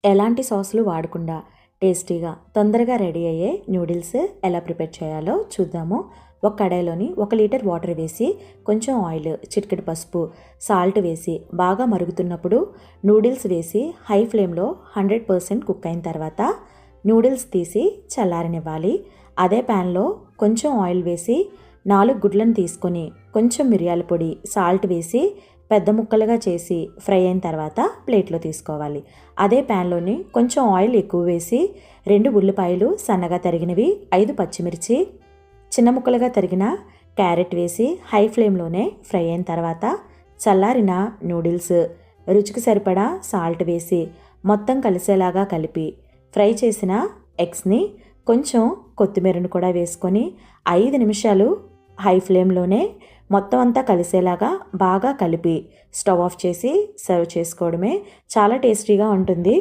ఎలాంటి సాసులు వాడకుండా టేస్టీగా తొందరగా రెడీ అయ్యే నూడిల్స్ ఎలా ప్రిపేర్ చేయాలో చూద్దాము. ఒక కడాయిలోని 1 లీటర్ వాటర్ వేసి కొంచెం ఆయిల్, చిటికెడు పసుపు, సాల్ట్ వేసి బాగా మరుగుతున్నప్పుడు నూడిల్స్ వేసి హై ఫ్లేమ్లో 100% కుక్ అయిన తర్వాత నూడిల్స్ తీసి చల్లారనివ్వాలి. అదే ప్యాన్లో కొంచెం ఆయిల్ వేసి 4 గుడ్లను తీసుకొని కొంచెం మిరియాల పొడి, సాల్ట్ వేసి పెద్ద ముక్కలుగా చేసి ఫ్రై అయిన తర్వాత ప్లేట్లో తీసుకోవాలి. అదే ప్యాన్లోని కొంచెం ఆయిల్ ఎక్కువ వేసి 2 ఉల్లిపాయలు సన్నగా తరిగినవి, 5 పచ్చిమిర్చి, చిన్న ముక్కలుగా తరిగిన క్యారెట్ వేసి హై ఫ్లేమ్లోనే ఫ్రై అయిన తర్వాత చల్లారిన నూడిల్స్, రుచికి సరిపడా సాల్ట్ వేసి మొత్తం కలిసేలాగా కలిపి ఫ్రై చేసిన ఎగ్స్ని కొంచెం కొత్తిమీరను కూడా వేసుకొని 5 నిమిషాలు హై ఫ్లేమ్లోనే మొత్తం అంతా కలిసేలాగా బాగా కలిపి స్టవ్ ఆఫ్ చేసి సర్వ్ చేసుకోవడమే. చాలా టేస్టీగా ఉంటుంది.